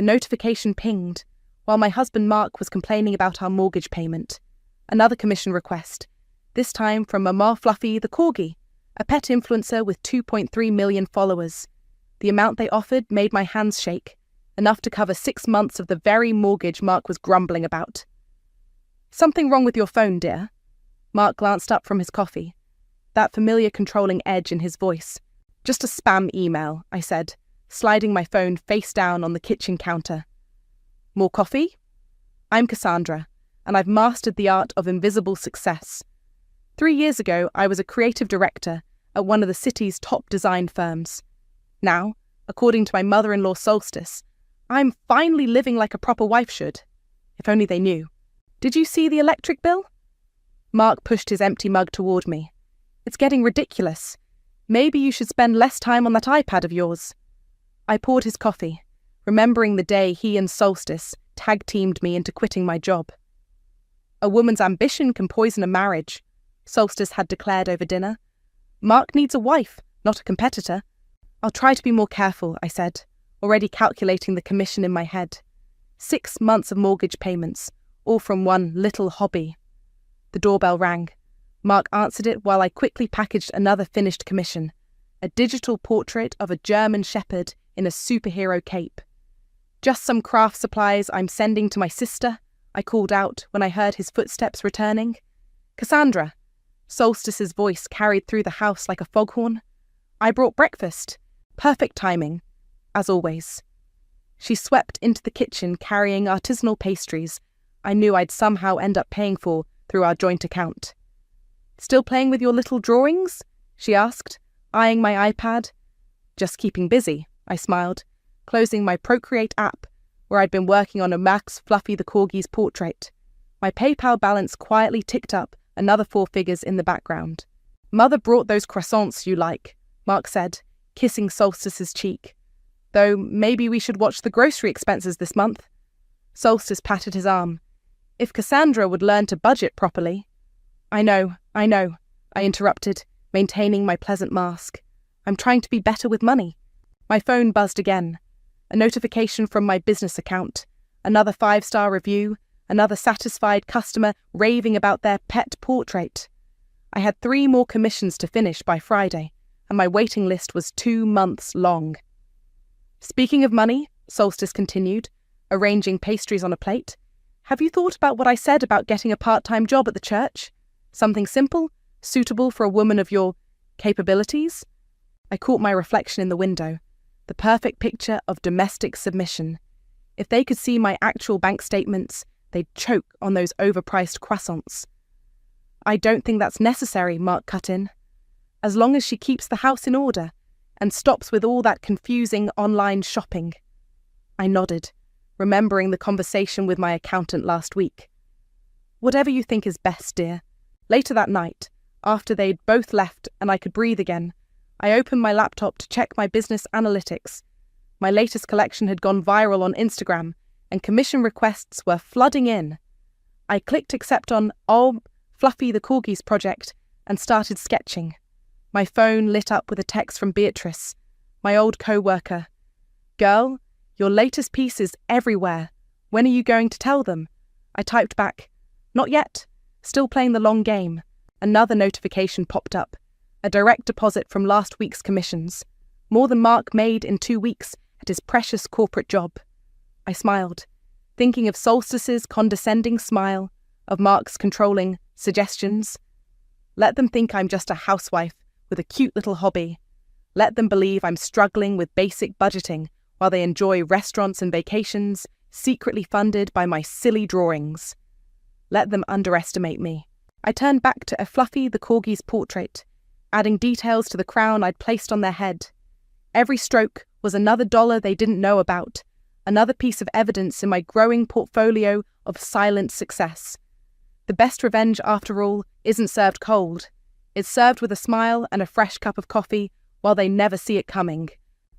The notification pinged, while my husband Mark was complaining about our mortgage payment. Another commission request, this time from Mama Fluffy the Corgi, a pet influencer with 2.3 million followers. The amount they offered made my hands shake, enough to cover 6 months of the very mortgage Mark was grumbling about. "Something wrong with your phone, dear?" Mark glanced up from his coffee, that familiar controlling edge in his voice. "Just a spam email," I said, sliding my phone face down on the kitchen counter. "More coffee?" "I'm Cassandra, and I've mastered the art of invisible success. 3 years ago, I was a creative director at one of the city's top design firms. Now, according to my mother-in-law Solstice, I'm finally living like a proper wife should. If only they knew. Did you see the electric bill?" Mark pushed his empty mug toward me. "It's getting ridiculous. Maybe you should spend less time on that iPad of yours." I poured his coffee, remembering the day he and Solstice tag-teamed me into quitting my job. "A woman's ambition can poison a marriage," Solstice had declared over dinner. "Mark needs a wife, not a competitor." "I'll try to be more careful," I said, already calculating the commission in my head. 6 months of mortgage payments, all from one little hobby. The doorbell rang. Mark answered it while I quickly packaged another finished commission, a digital portrait of a German shepherd in a superhero cape. "Just some craft supplies I'm sending to my sister," I called out when I heard his footsteps returning. "Cassandra," Solstice's voice carried through the house like a foghorn. "I brought breakfast. Perfect timing, as always." She swept into the kitchen carrying artisanal pastries I knew I'd somehow end up paying for through our joint account. "Still playing with your little drawings?" she asked, eyeing my iPad. "Just keeping busy," I smiled, closing my Procreate app where I'd been working on a Max Fluffy the Corgi's portrait. My PayPal balance quietly ticked up another 4 figures in the background. "Mother brought those croissants you like," Mark said, kissing Solstice's cheek. "Though maybe we should watch the grocery expenses this month." Solstice patted his arm. "If Cassandra would learn to budget properly." I know, I interrupted, maintaining my pleasant mask. "I'm trying to be better with money." My phone buzzed again. A notification from my business account. Another 5-star review, another satisfied customer raving about their pet portrait. I had 3 more commissions to finish by Friday, and my waiting list was 2 months long. "Speaking of money," Solstice continued, arranging pastries on a plate, "have you thought about what I said about getting a part-time job at the church? Something simple, suitable for a woman of your capabilities?" I caught my reflection in the window, the perfect picture of domestic submission. If they could see my actual bank statements, they'd choke on those overpriced croissants. "I don't think that's necessary," Mark cut in. "As long as she keeps the house in order and stops with all that confusing online shopping." I nodded, remembering the conversation with my accountant last week. "Whatever you think is best, dear." Later that night, after they'd both left and I could breathe again, I opened my laptop to check my business analytics. My latest collection had gone viral on Instagram, and commission requests were flooding in. I clicked accept on Fluffy the Corgi's project and started sketching. My phone lit up with a text from Beatrice, my old co-worker. "Girl, your latest piece is everywhere. When are you going to tell them?" I typed back, "Not yet. Still playing the long game." Another notification popped up. A direct deposit from last week's commissions. More than Mark made in 2 weeks at his precious corporate job. I smiled, thinking of Solstice's condescending smile, of Mark's controlling suggestions. Let them think I'm just a housewife with a cute little hobby. Let them believe I'm struggling with basic budgeting while they enjoy restaurants and vacations secretly funded by my silly drawings. Let them underestimate me. I turned back to a Fluffy the Corgi's portrait, adding details to the crown I'd placed on their head. Every stroke was another dollar they didn't know about, another piece of evidence in my growing portfolio of silent success. The best revenge, after all, isn't served cold. It's served with a smile and a fresh cup of coffee while they never see it coming.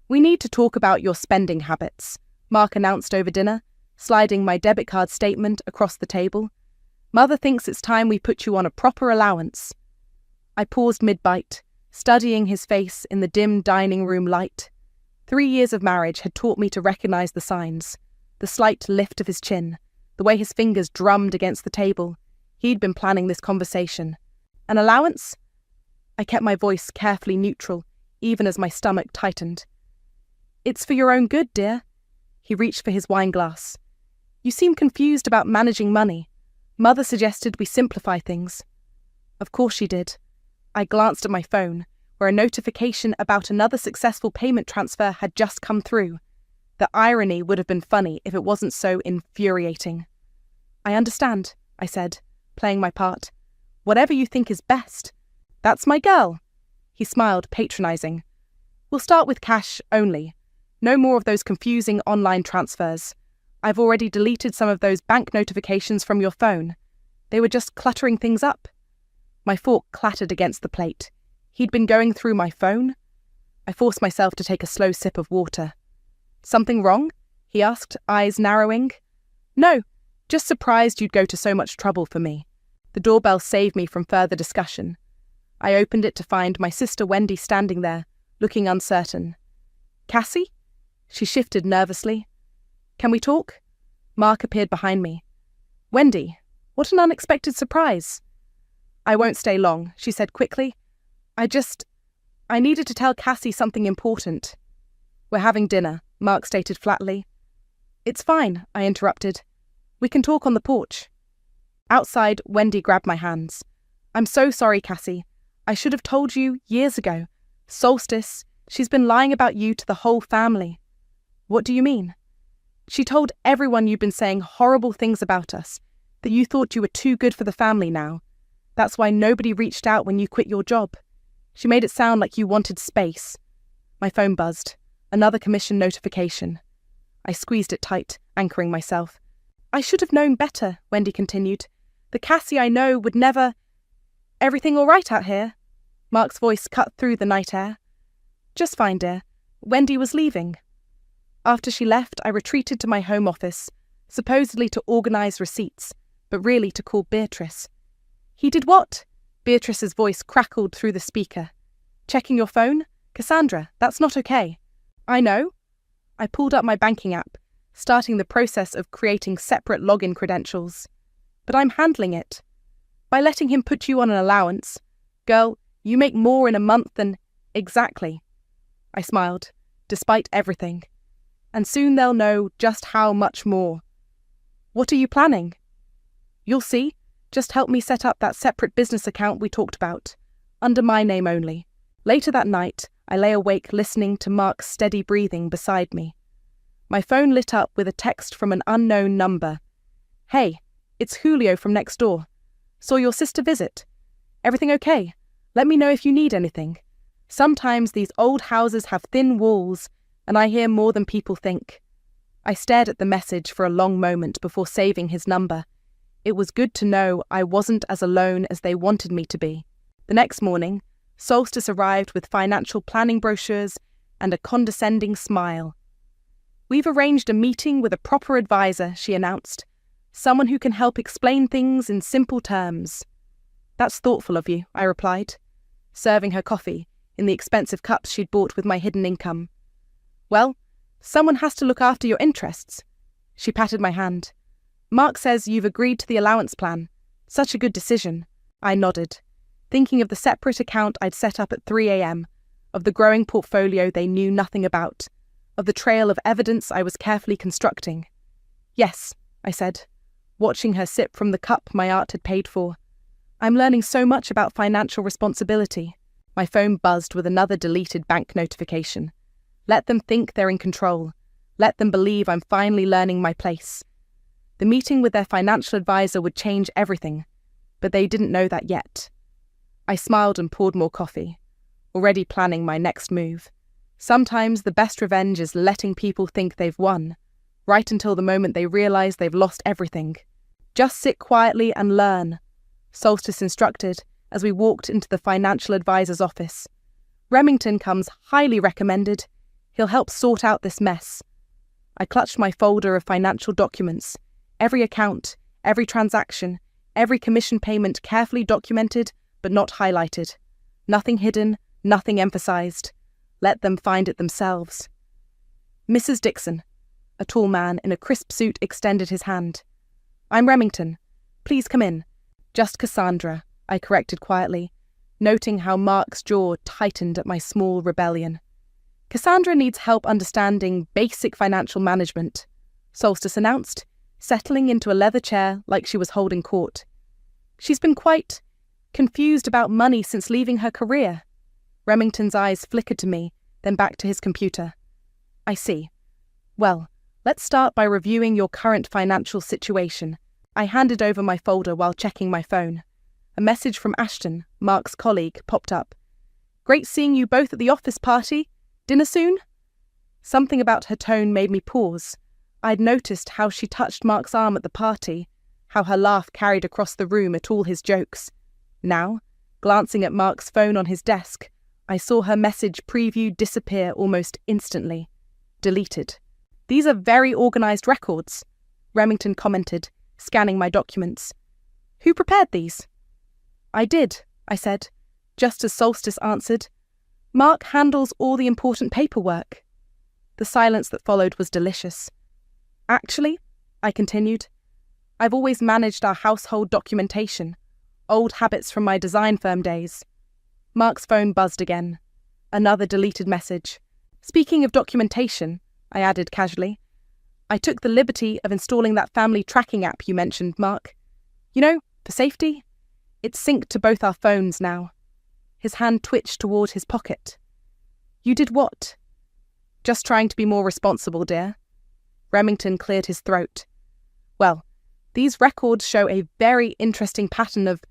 "We need to talk about your spending habits," Mark announced over dinner, sliding my debit card statement across the table. "Mother thinks it's time we put you on a proper allowance." I paused mid-bite, studying his face in the dim dining room light. 3 years of marriage had taught me to recognize the signs. the slight lift of his chin, the way his fingers drummed against the table. He'd been planning this conversation. An allowance? I kept my voice carefully neutral, even as my stomach tightened. It's for your own good, dear. He reached for his wine glass. You seem confused about managing money. Mother suggested we simplify things. Of course she did. I glanced at my phone, where a notification about another successful payment transfer had just come through. The irony would have been funny if it wasn't so infuriating. I understand, I said, playing my part. Whatever you think is best. That's my girl. He smiled, patronizing. We'll start with cash only. No more of those confusing online transfers. I've already deleted some of those bank notifications from your phone. They were just cluttering things up. My fork clattered against the plate. He'd been going through my phone? I forced myself to take a slow sip of water. Something wrong? He asked, eyes narrowing. No, just surprised you'd go to so much trouble for me. The doorbell saved me from further discussion. I opened it to find my sister Wendy standing there, looking uncertain. Cassie? She shifted nervously. Can we talk? Mark appeared behind me. Wendy, what an unexpected surprise. I won't stay long, she said quickly. I needed to tell Cassie something important. We're having dinner, Mark stated flatly. It's fine, I interrupted. We can talk on the porch. Outside, Wendy grabbed my hands. I'm so sorry, Cassie. I should have told you years ago. Solstice, she's been lying about you to the whole family. What do you mean? She told everyone you've been saying horrible things about us, that you thought you were too good for the family now. That's why nobody reached out when you quit your job. She made it sound like you wanted space. My phone buzzed. Another commission notification. I squeezed it tight, anchoring myself. I should have known better, Wendy continued. The Cassie I know would never... Everything all right out here? Mark's voice cut through the night air. Just fine, dear. Wendy was leaving. After she left, I retreated to my home office, supposedly to organise receipts, but really to call Beatrice. He did what? Beatrice's voice crackled through the speaker. Checking your phone? Cassandra, that's not okay. I know. I pulled up my banking app, starting the process of creating separate login credentials. But I'm handling it. By letting him put you on an allowance. Girl, you make more in a month than... Exactly. I smiled, despite everything. And soon they'll know just how much more. What are you planning? You'll see. Just help me set up that separate business account we talked about, under my name only. Later that night, I lay awake listening to Mark's steady breathing beside me. My phone lit up with a text from an unknown number. Hey, it's Julio from next door. Saw your sister visit. Everything okay? Let me know if you need anything. Sometimes these old houses have thin walls, and I hear more than people think. I stared at the message for a long moment before saving his number. It was good to know I wasn't as alone as they wanted me to be. The next morning, Solstice arrived with financial planning brochures and a condescending smile. We've arranged a meeting with a proper advisor, she announced. Someone who can help explain things in simple terms. That's thoughtful of you, I replied, serving her coffee in the expensive cups she'd bought with my hidden income. Well, someone has to look after your interests. She patted my hand. Mark says you've agreed to the allowance plan. Such a good decision. I nodded, thinking of the separate account I'd set up at 3 a.m, of the growing portfolio they knew nothing about, of the trail of evidence I was carefully constructing. Yes, I said, watching her sip from the cup my art had paid for. I'm learning so much about financial responsibility. My phone buzzed with another deleted bank notification. Let them think they're in control. Let them believe I'm finally learning my place. The meeting with their financial advisor would change everything, but they didn't know that yet. I smiled and poured more coffee, already planning my next move. Sometimes the best revenge is letting people think they've won, right until the moment they realize they've lost everything. Just sit quietly and learn, Solstice instructed as we walked into the financial advisor's office. Remington comes highly recommended. He'll help sort out this mess. I clutched my folder of financial documents. Every account, every transaction, every commission payment carefully documented but not highlighted. Nothing hidden, nothing emphasized. Let them find it themselves. Mrs. Dixon. A tall man in a crisp suit extended his hand. "I'm Remington. Please come in." "Just Cassandra," I corrected quietly, noting how Mark's jaw tightened at my small rebellion. "Cassandra needs help understanding basic financial management," Solstice announced, settling into a leather chair like she was holding court. "She's been quite confused about money since leaving her career." Remington's eyes flickered to me, then back to his computer. "I see. Well, let's start by reviewing your current financial situation." I handed over my folder while checking my phone. A message from Ashton, Mark's colleague, popped up. "Great seeing you both at the office party. Dinner soon?" Something about her tone made me pause. I'd noticed how she touched Mark's arm at the party, how her laugh carried across the room at all his jokes. Now, glancing at Mark's phone on his desk, I saw her message preview disappear almost instantly. Deleted. "These are very organised records," Remington commented, scanning my documents. "Who prepared these?" "I did," I said, just as Solstice answered. "Mark handles all the important paperwork." The silence that followed was delicious. "Actually," I continued, "I've always managed our household documentation, old habits from my design firm days." Mark's phone buzzed again. Another deleted message. "Speaking of documentation," I added casually, "I took the liberty of installing that family tracking app you mentioned, Mark. You know, for safety. It's synced to both our phones now." His hand twitched toward his pocket. "You did what?" "Just trying to be more responsible, dear." Remington cleared his throat. "Well, these records show a very interesting pattern of—"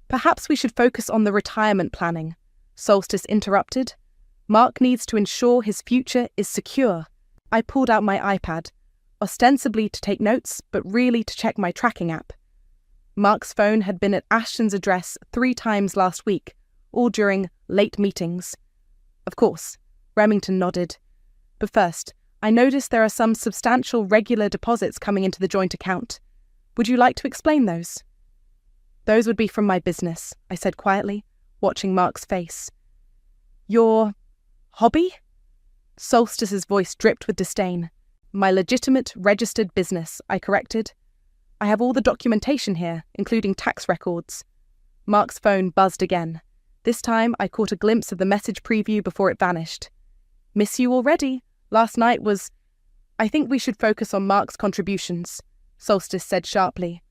"Perhaps we should focus on the retirement planning," Solstice interrupted. "Mark needs to ensure his future is secure." I pulled out my iPad, ostensibly to take notes, but really to check my tracking app. Mark's phone had been at Ashton's address 3 times last week, all during late meetings. "Of course," Remington nodded. "But first, I noticed there are some substantial regular deposits coming into the joint account. Would you like to explain those?" "Those would be from my business," I said quietly, watching Mark's face. "Your hobby?" Solstice's voice dripped with disdain. "My legitimate, registered business," I corrected. "I have all the documentation here, including tax records." Mark's phone buzzed again. This time I caught a glimpse of the message preview before it vanished. "Miss you already. Last night was—" "I think we should focus on Mark's contributions," Solstice said sharply.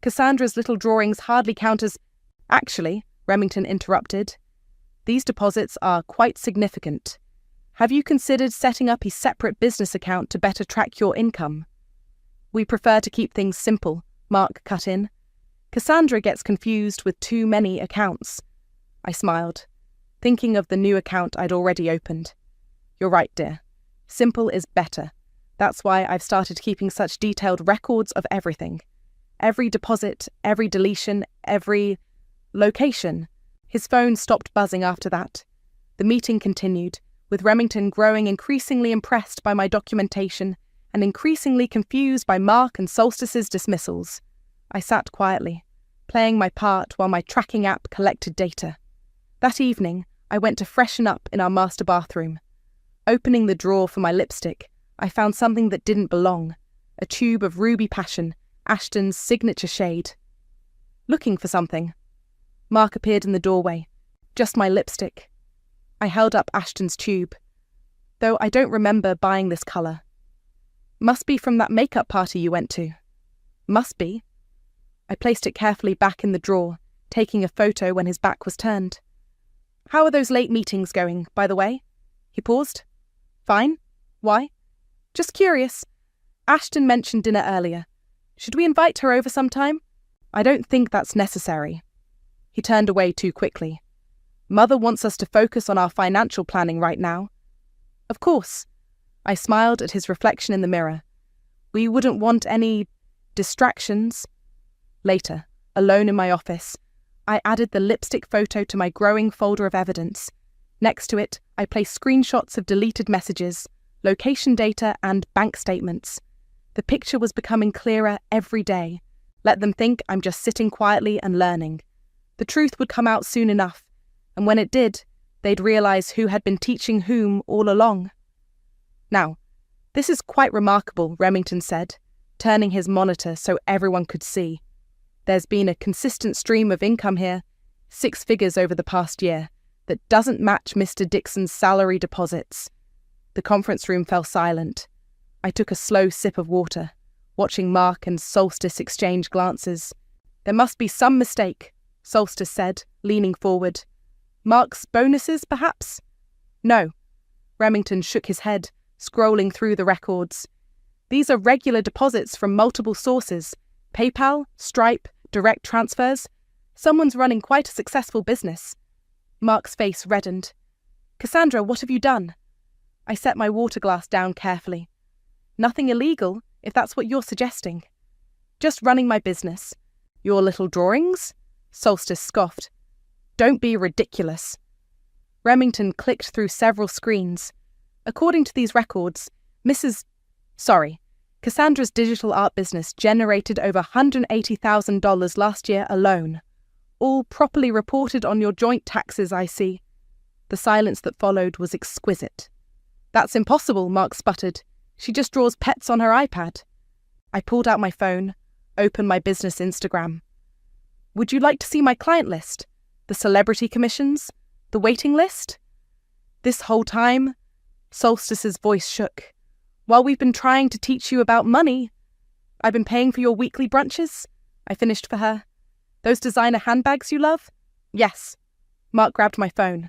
"Cassandra's little drawings hardly count as—" "Actually," Remington interrupted, "these deposits are quite significant. Have you considered setting up a separate business account to better track your income?" "We prefer to keep things simple," Mark cut in. "Cassandra gets confused with too many accounts." I smiled, thinking of the new account I'd already opened. "You're right, dear. Simple is better. That's why I've started keeping such detailed records of everything. Every deposit, every deletion, every location." His phone stopped buzzing after that. The meeting continued, with Remington growing increasingly impressed by my documentation and increasingly confused by Mark and Solstice's dismissals. I sat quietly, playing my part while my tracking app collected data. That evening, I went to freshen up in our master bathroom. Opening the drawer for my lipstick, I found something that didn't belong, a tube of Ruby Passion, Ashton's signature shade. "Looking for something?" Mark appeared in the doorway. "Just my lipstick." I held up Ashton's tube, though I don't remember buying this colour. "Must be from that makeup party you went to." "Must be." I placed it carefully back in the drawer, taking a photo when his back was turned. "How are those late meetings going, by the way?" He paused. "Fine. Why?" "Just curious. Ashton mentioned dinner earlier. Should we invite her over sometime?" "I don't think that's necessary." He turned away too quickly. "Mother wants us to focus on our financial planning right now." "Of course." I smiled at his reflection in the mirror. "We wouldn't want any distractions." Later, alone in my office, I added the lipstick photo to my growing folder of evidence. Next to it, I placed screenshots of deleted messages, location data, and bank statements. The picture was becoming clearer every day. Let them think I'm just sitting quietly and learning. The truth would come out soon enough, and when it did, they'd realize who had been teaching whom all along. Now, This is quite remarkable, Remington said, turning his monitor so everyone could see. There's been a consistent stream of income here, 6 figures over the past year, that doesn't match Mr. Dixon's salary deposits. The conference room fell silent. I took a slow sip of water, watching Mark and Solstice exchange glances. There must be some mistake, Solstice said, leaning forward. Mark's bonuses, perhaps? No. Remington shook his head, scrolling through the records. These are regular deposits from multiple sources. PayPal, Stripe, direct transfers. Someone's running quite a successful business. Mark's face reddened. Cassandra, what have you done? I set my water glass down carefully. Nothing illegal, if that's what you're suggesting. Just running my business. Your little drawings? Solstice scoffed. Don't be ridiculous. Remington clicked through several screens. According to these records, Cassandra's digital art business generated over $180,000 last year alone. All properly reported on your joint taxes, I see. The silence that followed was exquisite. That's impossible, Mark sputtered. She just draws pets on her iPad. I pulled out my phone, opened my business Instagram. Would you like to see my client list? The celebrity commissions? The waiting list? This whole time, Solstice's voice shook. While we've been trying to teach you about money, I've been paying for your weekly brunches. I finished for her. Those designer handbags you love? Yes. Mark grabbed my phone.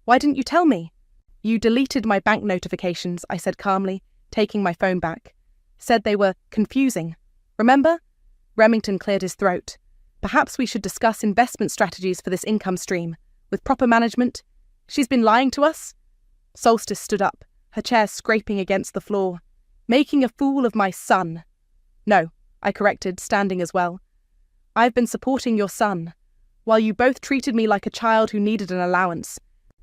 Why didn't you tell me? You deleted my bank notifications, I said calmly, taking my phone back. Said they were confusing. Remember? Remington cleared his throat. Perhaps we should discuss investment strategies for this income stream. With proper management. She's been lying to us? Solstice stood up, her chair scraping against the floor. Making a fool of my son. No, I corrected, standing as well. I've been supporting your son, while you both treated me like a child who needed an allowance.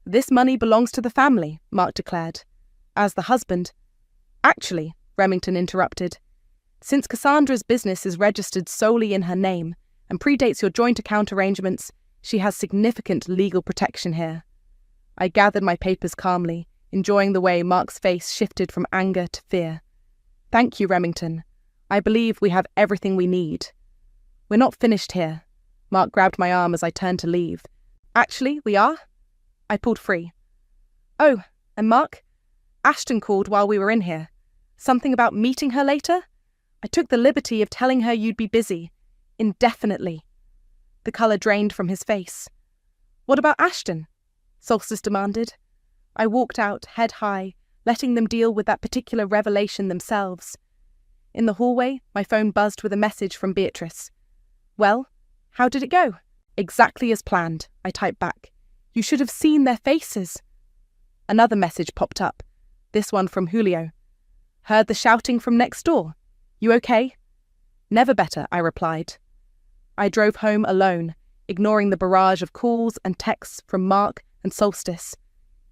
This money belongs to the family, Mark declared. As the husband. Actually, Remington interrupted, since Cassandra's business is registered solely in her name and predates your joint account arrangements, she has significant legal protection here. I gathered my papers calmly, enjoying the way Mark's face shifted from anger to fear. Thank you, Remington. I believe we have everything we need. We're not finished here. Mark grabbed my arm as I turned to leave. Actually, we are? I pulled free. Oh, and Mark? Ashton called while we were in here. Something about meeting her later? I took the liberty of telling her you'd be busy. Indefinitely. The colour drained from his face. What about Ashton? Solstice demanded. I walked out, head high, letting them deal with that particular revelation themselves. In the hallway, my phone buzzed with a message from Beatrice. Well, how did it go? Exactly as planned, I typed back. You should have seen their faces. Another message popped up, this one from Julio. Heard the shouting from next door. You okay? Never better, I replied. I drove home alone, ignoring the barrage of calls and texts from Mark and Solstice.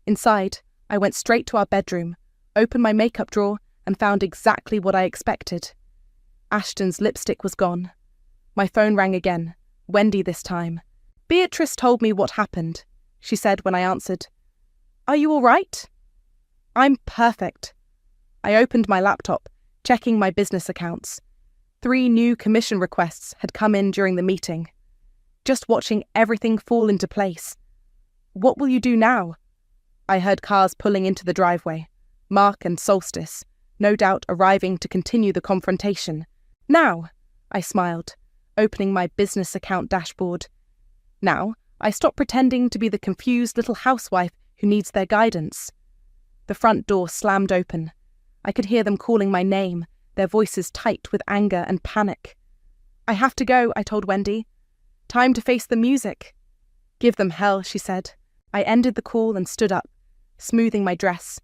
Inside, I went straight to our bedroom, opened my makeup drawer, and found exactly what I expected. Ashton's lipstick was gone. My phone rang again, Wendy this time. Beatrice told me what happened, she said when I answered. Are you all right? I'm perfect. I opened my laptop, checking my business accounts. 3 new commission requests had come in during the meeting. Just watching everything fall into place. What will you do now? I heard cars pulling into the driveway. Mark and Solstice, no doubt arriving to continue the confrontation. Now, I smiled, opening my business account dashboard. Now, I stop pretending to be the confused little housewife who needs their guidance. The front door slammed open. I could hear them calling my name, their voices tight with anger and panic. I have to go, I told Wendy. Time to face the music. Give them hell, she said. I ended the call and stood up, smoothing my dress.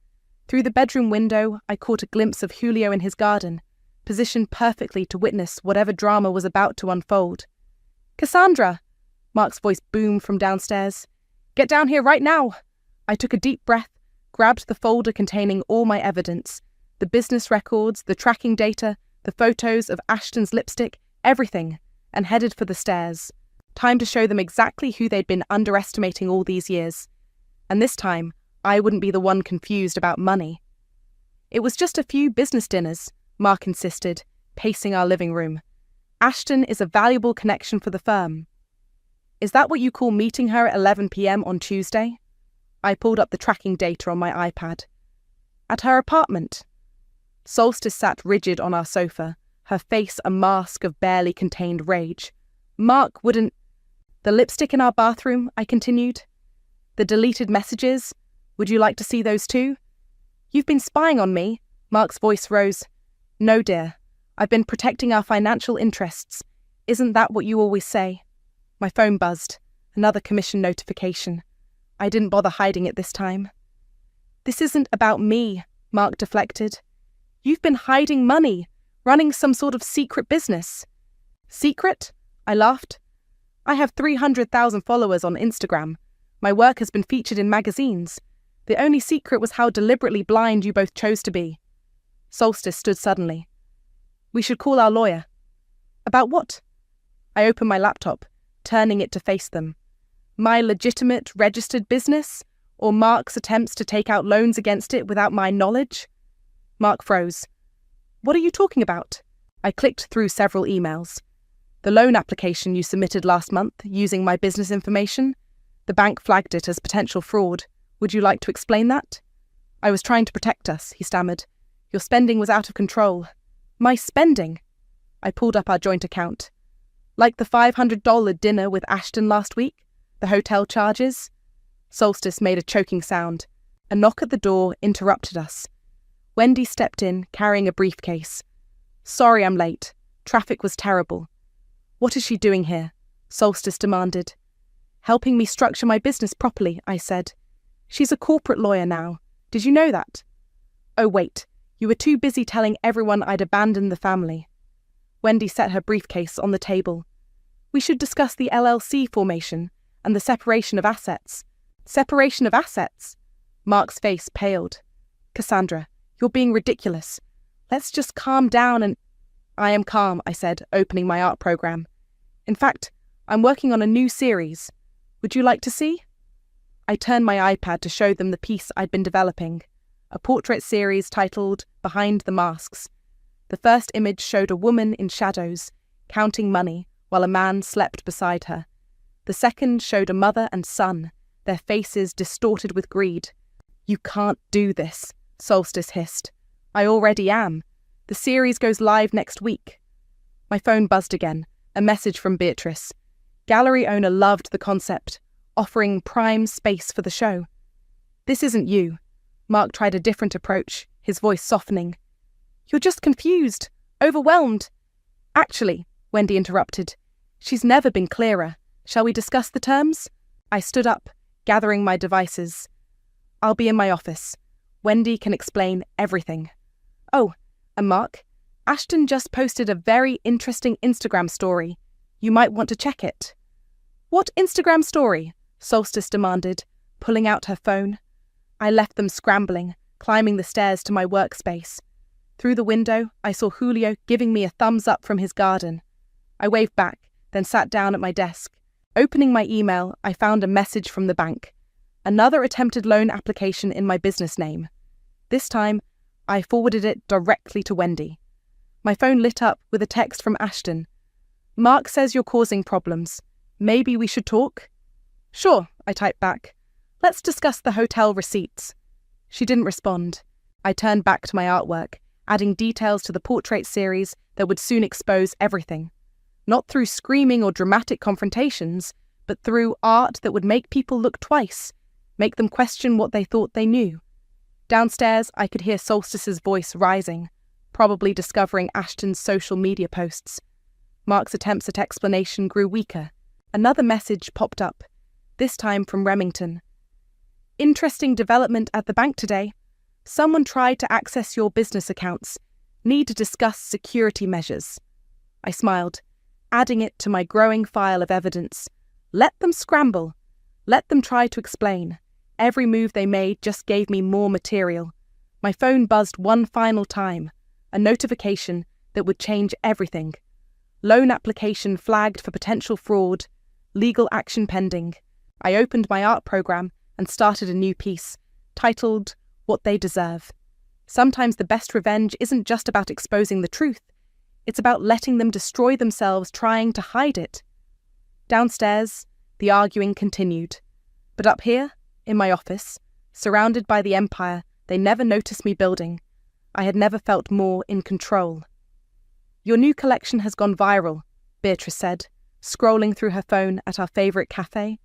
Through the bedroom window, I caught a glimpse of Julio in his garden, positioned perfectly to witness whatever drama was about to unfold. Cassandra! Mark's voice boomed from downstairs. Get down here right now! I took a deep breath, grabbed the folder containing all my evidence, the business records, the tracking data, the photos of Ashton's lipstick, everything, and headed for the stairs. Time to show them exactly who they'd been underestimating all these years. And this time, I wouldn't be the one confused about money. It was just a few business dinners, Mark insisted, pacing our living room. Ashton is a valuable connection for the firm. Is that what you call meeting her at 11 p.m. on Tuesday? I pulled up the tracking data on my iPad. At her apartment. Solstice sat rigid on our sofa, her face a mask of barely contained rage. Mark wouldn't... The lipstick in our bathroom, I continued. The deleted messages, would you like to see those too? You've been spying on me. Mark's voice rose. No, dear. I've been protecting our financial interests. Isn't that what you always say? My phone buzzed. Another commission notification. I didn't bother hiding it this time. This isn't about me, Mark deflected. You've been hiding money, running some sort of secret business. Secret? I laughed. I have 300,000 followers on Instagram. My work has been featured in magazines. The only secret was how deliberately blind you both chose to be. Solstice stood suddenly. We should call our lawyer. About what? I opened my laptop, turning it to face them. My legitimate, registered business, or Mark's attempts to take out loans against it without my knowledge? Mark froze. What are you talking about? I clicked through several emails. The loan application you submitted last month using my business information. The bank flagged it as potential fraud. Would you like to explain that? I was trying to protect us, he stammered. Your spending was out of control. My spending? I pulled up our joint account. Like the $500 dinner with Ashton last week? The hotel charges? Solstice made a choking sound. A knock at the door interrupted us. Wendy stepped in, carrying a briefcase. Sorry I'm late. Traffic was terrible. What is she doing here? Solstice demanded. Helping me structure my business properly, I said. She's a corporate lawyer now. Did you know that? Oh, wait. You were too busy telling everyone I'd abandoned the family. Wendy set her briefcase on the table. We should discuss the LLC formation and the separation of assets. Separation of assets? Mark's face paled. Cassandra, you're being ridiculous. Let's just calm down and... I am calm, I said, opening my art program. In fact, I'm working on a new series. Would you like to see? I turned my iPad to show them the piece I'd been developing, a portrait series titled Behind the Masks. The first image showed a woman in shadows, counting money, while a man slept beside her. The second showed a mother and son, their faces distorted with greed. You can't do this, Solstice hissed. I already am. The series goes live next week. My phone buzzed again, a message from Beatrice. Gallery owner loved the concept, offering prime space for the show. This isn't you. Mark tried a different approach, his voice softening. You're just confused, overwhelmed. Actually, Wendy interrupted, she's never been clearer. Shall we discuss the terms? I stood up, gathering my devices. I'll be in my office. Wendy can explain everything. Oh, and Mark, Ashton just posted a very interesting Instagram story. You might want to check it. What Instagram story? Solstice demanded, pulling out her phone. I left them scrambling, climbing the stairs to my workspace. Through the window, I saw Julio giving me a thumbs up from his garden. I waved back, then sat down at my desk. Opening my email, I found a message from the bank. Another attempted loan application in my business name. This time, I forwarded it directly to Wendy. My phone lit up with a text from Ashton. Mark says you're causing problems. Maybe we should talk? Sure, I typed back. Let's discuss the hotel receipts. She didn't respond. I turned back to my artwork, adding details to the portrait series that would soon expose everything. Not through screaming or dramatic confrontations, but through art that would make people look twice, make them question what they thought they knew. Downstairs, I could hear Solstice's voice rising, probably discovering Ashton's social media posts. Mark's attempts at explanation grew weaker. Another message popped up, this time from Remington. Interesting development at the bank today. Someone tried to access your business accounts. Need to discuss security measures. I smiled, adding it to my growing file of evidence. Let them scramble. Let them try to explain. Every move they made just gave me more material. My phone buzzed one final time, a notification that would change everything. Loan application flagged for potential fraud. Legal action pending. I opened my art program and started a new piece, titled What They Deserve. Sometimes the best revenge isn't just about exposing the truth. It's about letting them destroy themselves trying to hide it. Downstairs, the arguing continued. But up here, in my office, surrounded by the empire they never noticed me building, I had never felt more in control. "Your new collection has gone viral," Beatrice said, scrolling through her phone at our favourite cafe.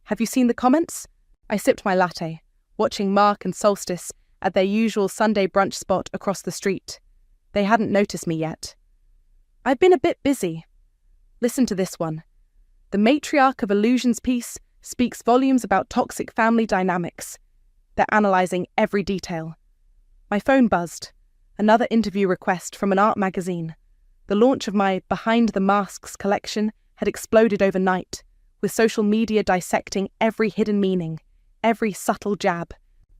"Have you seen the comments?" I sipped my latte, watching Mark and Solstice at their usual Sunday brunch spot across the street. They hadn't noticed me yet. "I've been a bit busy." Listen to this one. "The Matriarch of Illusions piece speaks volumes about toxic family dynamics." They're analysing every detail. My phone buzzed. Another interview request from an art magazine. The launch of my Behind the Masks collection had exploded overnight, with social media dissecting every hidden meaning, every subtle jab.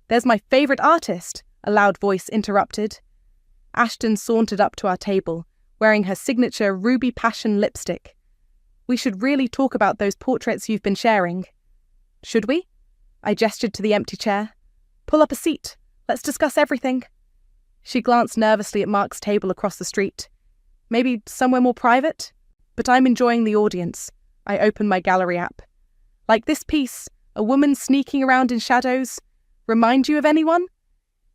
"There's my favourite artist," a loud voice interrupted. Ashton sauntered up to our table, wearing her signature Ruby Passion lipstick. "We should really talk about those portraits you've been sharing." "Should we?" I gestured to the empty chair. "Pull up a seat. Let's discuss everything." She glanced nervously at Mark's table across the street. "Maybe somewhere more private?" "But I'm enjoying the audience." I opened my gallery app. "Like this piece, a woman sneaking around in shadows. Remind you of anyone?"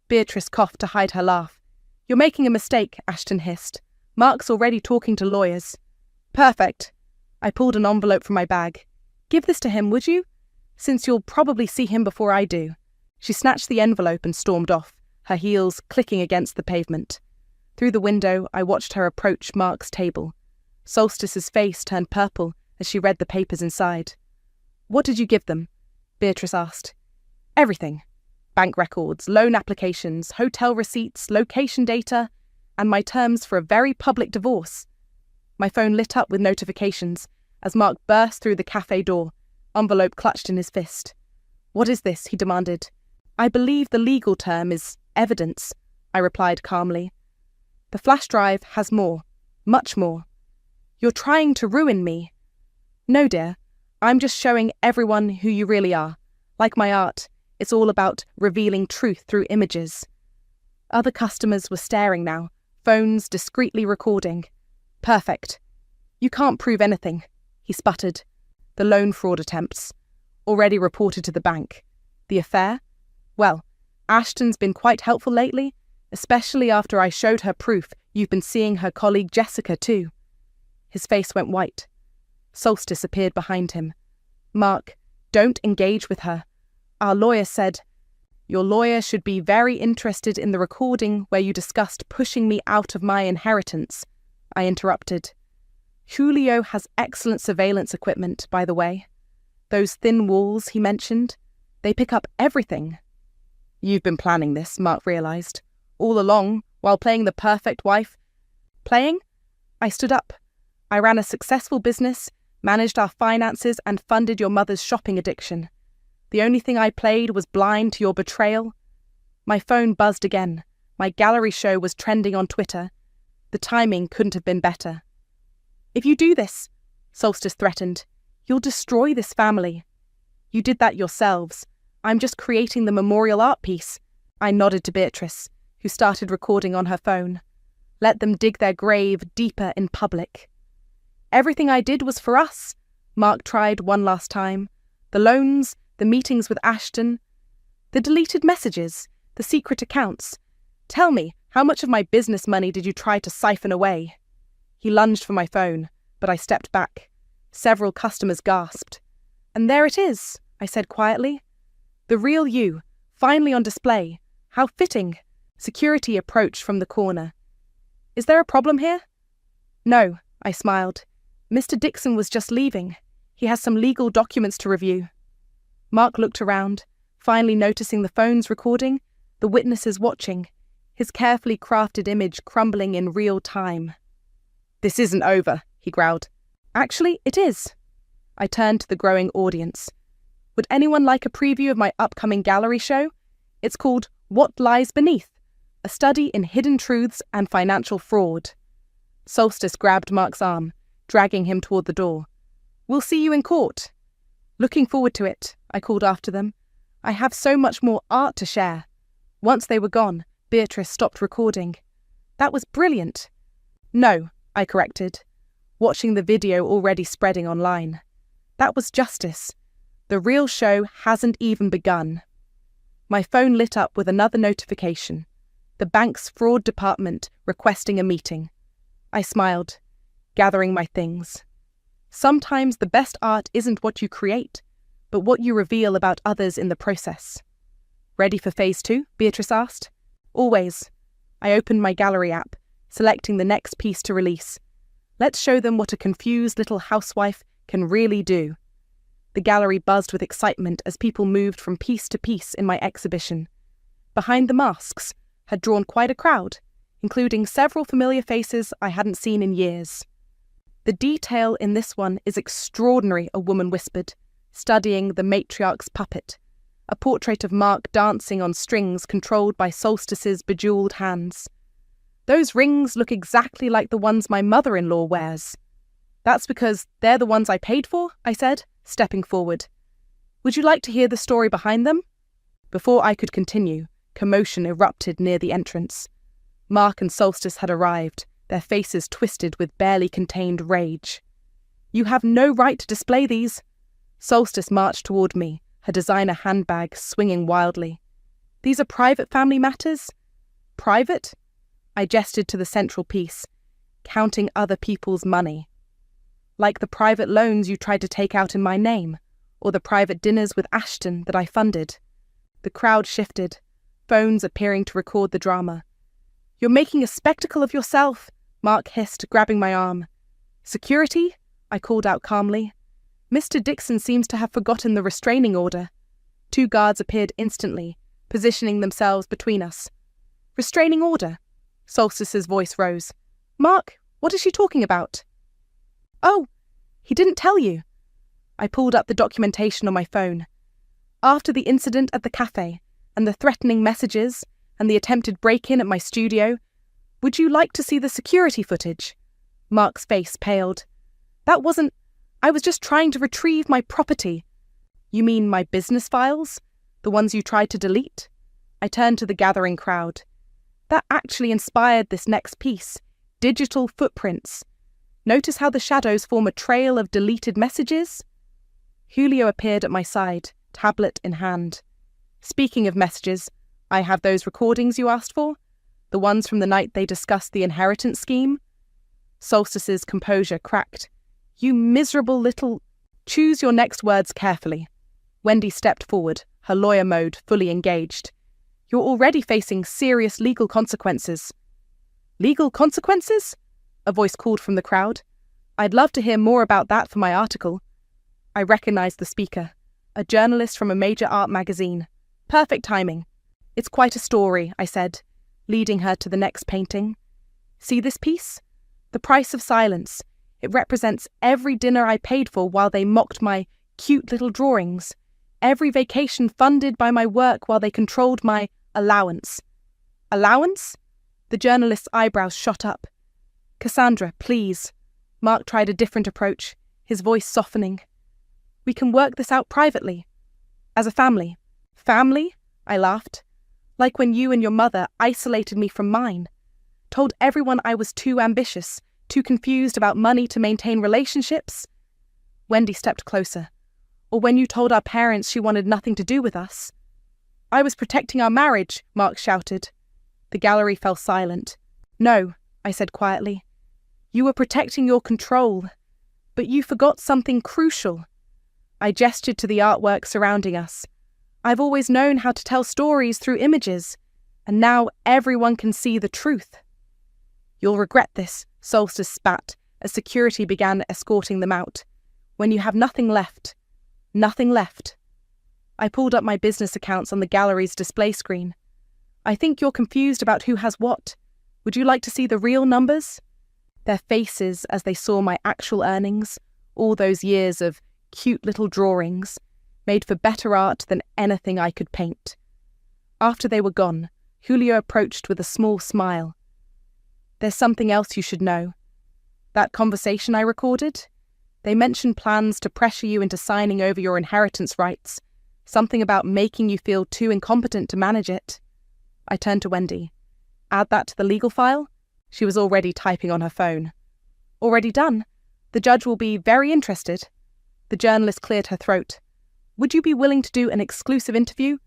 Beatrice coughed to hide her laugh. "You're making a mistake," Ashton hissed. "Mark's already talking to lawyers." "Perfect." I pulled an envelope from my bag. "Give this to him, would you? Since you'll probably see him before I do." She snatched the envelope and stormed off, her heels clicking against the pavement. Through the window, I watched her approach Mark's table. Solstice's face turned purple as she read the papers inside. "What did you give them?" Beatrice asked. "Everything. Bank records, loan applications, hotel receipts, location data, and my terms for a very public divorce." My phone lit up with notifications as Mark burst through the cafe door, envelope clutched in his fist. "What is this?" he demanded. "I believe the legal term is evidence," I replied calmly. "The flash drive has more, much more." "You're trying to ruin me." "No, dear. I'm just showing everyone who you really are. Like my art, it's all about revealing truth through images." Other customers were staring now, phones discreetly recording. "Perfect. You can't prove anything," he sputtered. "The loan fraud attempts. Already reported to the bank. The affair? Well, Ashton's been quite helpful lately, especially after I showed her proof you've been seeing her colleague Jessica too." His face went white. Solstice appeared behind him. "Mark, don't engage with her. Our lawyer said—" "Your lawyer should be very interested in the recording where you discussed pushing me out of my inheritance," I interrupted. "Julio has excellent surveillance equipment, by the way. Those thin walls he mentioned, they pick up everything." "You've been planning this," Mark realised. "All along, while playing the perfect wife." "Playing?" I stood up. "I ran a successful business, managed our finances, and funded your mother's shopping addiction. The only thing I played was blind to your betrayal." My phone buzzed again. My gallery show was trending on Twitter. The timing couldn't have been better. "If you do this," Solstice threatened, "you'll destroy this family." "You did that yourselves. I'm just creating the memorial art piece." I nodded to Beatrice, who started recording on her phone. "Let them dig their grave deeper in public." "Everything I did was for us," Mark tried one last time. "The loans, the meetings with Ashton, the deleted messages, the secret accounts. Tell me, how much of my business money did you try to siphon away?" He lunged for my phone, but I stepped back. Several customers gasped. "And there it is," I said quietly. "The real you, finally on display. How fitting." Security approached from the corner. "Is there a problem here?" "No," I smiled. "Mr. Dixon was just leaving. He has some legal documents to review." Mark looked around, finally noticing the phone's recording, the witnesses watching, his carefully crafted image crumbling in real time. "This isn't over," he growled. "Actually, it is." I turned to the growing audience. "Would anyone like a preview of my upcoming gallery show? It's called What Lies Beneath? A Study in Hidden Truths and Financial Fraud." Solstice grabbed Mark's arm, dragging him toward the door. "We'll see you in court." "Looking forward to it," I called after them. "I have so much more art to share." Once they were gone, Beatrice stopped recording. That was brilliant. No, I corrected, watching the video already spreading online. That was justice. The real show hasn't even begun. My phone lit up with another notification. The bank's fraud department requesting a meeting. I smiled, gathering my things. Sometimes the best art isn't what you create, but what you reveal about others in the process. Ready for phase 2? Beatrice asked. Always. I opened my gallery app, selecting the next piece to release. Let's show them what a confused little housewife can really do. The gallery buzzed with excitement as people moved from piece to piece in my exhibition. Behind the masks had drawn quite a crowd, including several familiar faces I hadn't seen in years. The detail in this one is extraordinary, a woman whispered, studying the matriarch's puppet, a portrait of Mark dancing on strings controlled by Solstice's bejeweled hands. Those rings look exactly like the ones my mother-in-law wears. That's because they're the ones I paid for, I said, stepping forward. Would you like to hear the story behind them? Before I could continue, commotion erupted near the entrance. Mark and Solstice had arrived, their faces twisted with barely contained rage. You have no right to display these. Solstice marched toward me, her designer handbag swinging wildly. These are private family matters? Private? I gestured to the central piece, counting other people's money. Like the private loans you tried to take out in my name, or the private dinners with Ashton that I funded. The crowd shifted, phones appearing to record the drama. You're making a spectacle of yourself, Mark hissed, grabbing my arm. Security? I called out calmly. Mr. Dixon seems to have forgotten the restraining order. 2 guards appeared instantly, positioning themselves between us. Restraining order? Solstice's voice rose. Mark, what is she talking about? Oh, he didn't tell you. I pulled up the documentation on my phone. After the incident at the cafe, and the threatening messages, and the attempted break-in at my studio, would you like to see the security footage? Mark's face paled. I was just trying to retrieve my property. You mean my business files? The ones you tried to delete? I turned to the gathering crowd. That actually inspired this next piece, Digital Footprints. Notice how the shadows form a trail of deleted messages? Julio appeared at my side, tablet in hand. Speaking of messages, I have those recordings you asked for? The ones from the night they discussed the inheritance scheme? Solstice's composure cracked. You miserable little... Choose your next words carefully. Wendy stepped forward, her lawyer mode fully engaged. You're already facing serious legal consequences. Legal consequences? A voice called from the crowd. I'd love to hear more about that for my article. I recognized the speaker, a journalist from a major art magazine. Perfect timing. It's quite a story, I said, leading her to the next painting. See this piece? The Price of Silence. It represents every dinner I paid for while they mocked my cute little drawings. Every vacation funded by my work while they controlled my allowance. Allowance? The journalist's eyebrows shot up. Cassandra, please. Mark tried a different approach, his voice softening. We can work this out privately. As a family. Family? I laughed. Like when you and your mother isolated me from mine. Told everyone I was too ambitious, too confused about money to maintain relationships. Wendy stepped closer. Or when you told our parents she wanted nothing to do with us. I was protecting our marriage, Mark shouted. The gallery fell silent. No, I said quietly. You were protecting your control. But you forgot something crucial. I gestured to the artwork surrounding us. I've always known how to tell stories through images, and now everyone can see the truth. You'll regret this, Solstice spat, as security began escorting them out. When you have nothing left. Nothing left. I pulled up my business accounts on the gallery's display screen. I think you're confused about who has what. Would you like to see the real numbers? Their faces as they saw my actual earnings, all those years of cute little drawings, made for better art than anything I could paint. After they were gone, Julio approached with a small smile. There's something else you should know. That conversation I recorded? They mentioned plans to pressure you into signing over your inheritance rights, something about making you feel too incompetent to manage it. I turned to Wendy. add that to the legal file? She was already typing on her phone. Already done. The judge will be very interested. The journalist cleared her throat. Would you be willing to do an exclusive interview?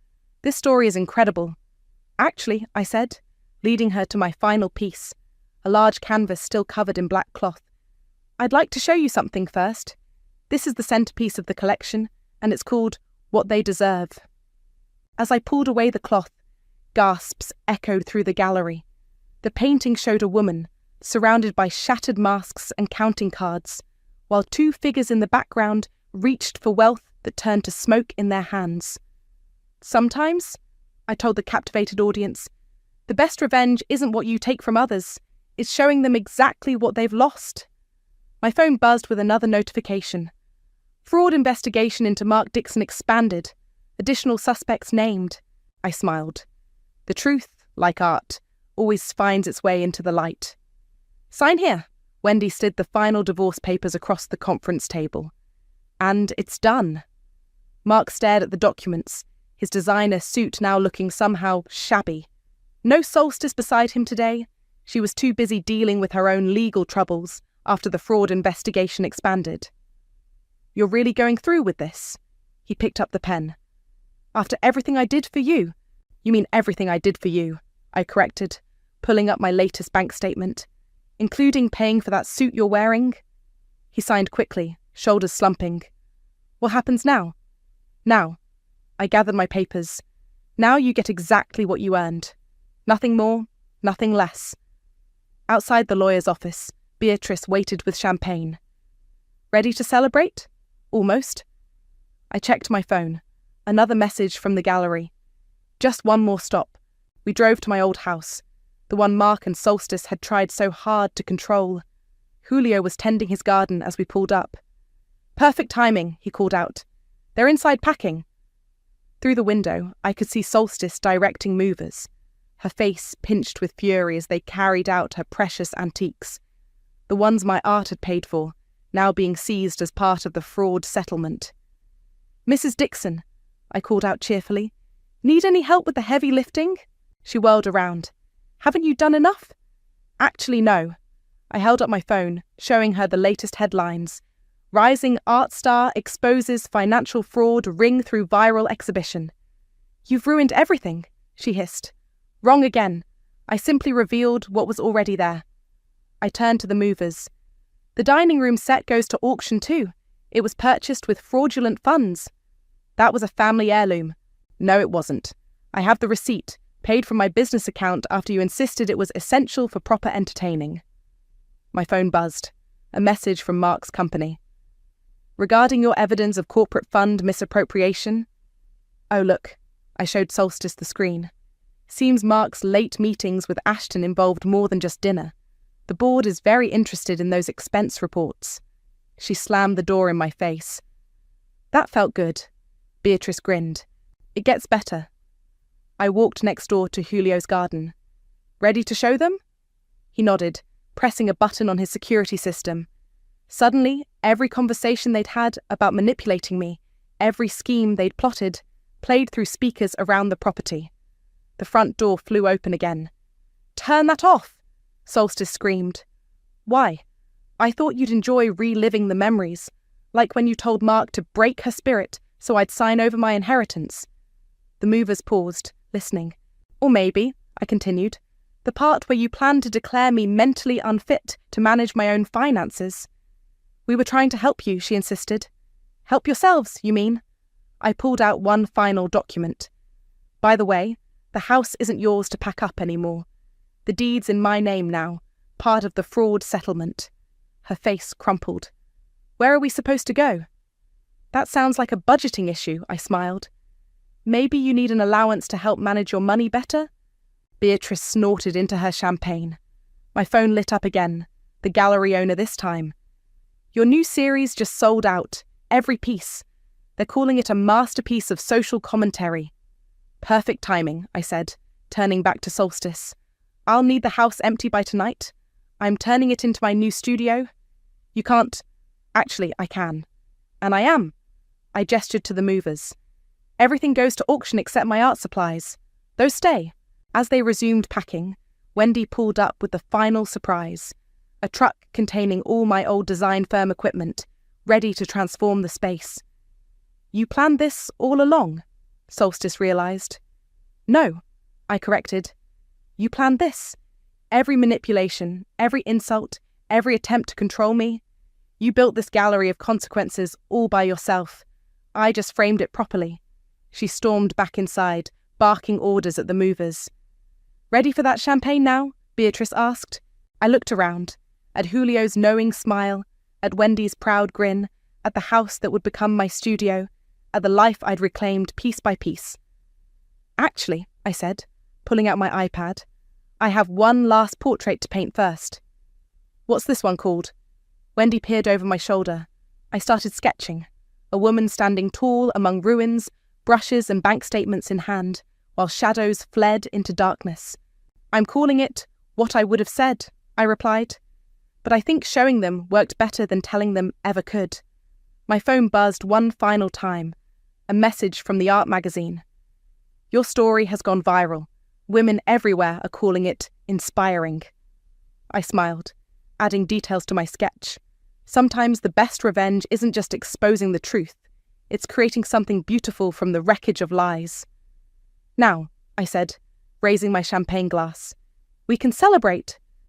This story is incredible. Actually, I said, leading her to my final piece, a large canvas still covered in black cloth. I'd like to show you something first. This is the centerpiece of the collection, and it's called What They Deserve. As I pulled away the cloth, gasps echoed through the gallery. The painting showed a woman, surrounded by shattered masks and counting cards, while two figures in the background reached for wealth that turned to smoke in their hands. Sometimes, I told the captivated audience, the best revenge isn't what you take from others, it's showing them exactly what they've lost. My phone buzzed with another notification. Fraud investigation into Mark Dixon expanded. Additional suspects named. I smiled. The truth, like art, always finds its way into the light. Sign here. Wendy slid the final divorce papers across the conference table. And it's done. Mark stared at the documents, his designer suit now looking somehow shabby. No Solstice beside him today. She was too busy dealing with her own legal troubles after the fraud investigation expanded. You're really going through with this? He picked up the pen. After everything I did for you? You mean everything I did for you, I corrected, pulling up my latest bank statement. Including paying for that suit you're wearing? He signed quickly, shoulders slumping. What happens now? Now. I gathered my papers. Now you get exactly what you earned. Nothing more, nothing less. Outside the lawyer's office, Beatrice waited with champagne. Ready to celebrate? Almost. I checked my phone. Another message from the gallery. Just one more stop. We drove to my old house, the one Mark and Solstice had tried so hard to control. Julio was tending his garden as we pulled up. Perfect timing, he called out. They're inside packing. Through the window, I could see Solstice directing movers, her face pinched with fury as they carried out her precious antiques, the ones my art had paid for, now being seized as part of the fraud settlement. Mrs. Dixon, I called out cheerfully. Need any help with the heavy lifting? She whirled around. Haven't you done enough? Actually, no. I held up my phone, showing her the latest headlines. Rising art star exposes financial fraud ring through viral exhibition. You've ruined everything, she hissed. Wrong again. I simply revealed what was already there. I turned to the movers. The dining room set goes to auction too. It was purchased with fraudulent funds. That was a family heirloom. No, it wasn't. I have the receipt, paid from my business account after you insisted it was essential for proper entertaining. My phone buzzed. A message from Mark's company. Regarding your evidence of corporate fund misappropriation. Oh, look. I showed Solstice the screen. Seems Mark's late meetings with Ashton involved more than just dinner. The board is very interested in those expense reports. She slammed the door in my face. That felt good. Beatrice grinned. It gets better. I walked next door to Julio's garden. Ready to show them? He nodded, pressing a button on his security system. Suddenly, every conversation they'd had about manipulating me, every scheme they'd plotted, played through speakers around the property. The front door flew open again. Turn that off! Solstice screamed. Why? I thought you'd enjoy reliving the memories, like when you told Mark to break her spirit so I'd sign over my inheritance. The movers paused, listening. Or maybe, I continued, the part where you planned to declare me mentally unfit to manage my own finances. We were trying to help you, she insisted. Help yourselves, you mean? I pulled out one final document. By the way, the house isn't yours to pack up anymore. The deed's in my name now, part of the fraud settlement. Her face crumpled. Where are we supposed to go? That sounds like a budgeting issue, I smiled. Maybe you need an allowance to help manage your money better? Beatrice snorted into her champagne. My phone lit up again, the gallery owner this time. Your new series just sold out, every piece. They're calling it a masterpiece of social commentary. Perfect timing, I said, turning back to Solstice. I'll need the house empty by tonight. I'm turning it into my new studio. You can't... Actually, I can. And I am. I gestured to the movers. Everything goes to auction except my art supplies. Those stay. As they resumed packing, Wendy pulled up with the final surprise, a truck containing all my old design firm equipment, ready to transform the space. "You planned this all along?" Solstice realized. "No," I corrected. "You planned this. Every manipulation, every insult, every attempt to control me. You built this gallery of consequences all by yourself. I just framed it properly." She stormed back inside, barking orders at the movers. "Ready for that champagne now?" Beatrice asked. I looked around, at Julio's knowing smile, at Wendy's proud grin, at the house that would become my studio, at the life I'd reclaimed piece by piece. "Actually," I said, pulling out my iPad, "I have one last portrait to paint first." "What's this one called?" Wendy peered over my shoulder. I started sketching, a woman standing tall among ruins, brushes and bank statements in hand, while shadows fled into darkness. "I'm calling it What I Would Have Said," I replied. But I think showing them worked better than telling them ever could. My phone buzzed one final time, a message from the art magazine. "Your story has gone viral. Women everywhere are calling it inspiring." I smiled, adding details to my sketch. Sometimes the best revenge isn't just exposing the truth, it's creating something beautiful from the wreckage of lies. "Now," I said, raising my champagne glass, "we can celebrate.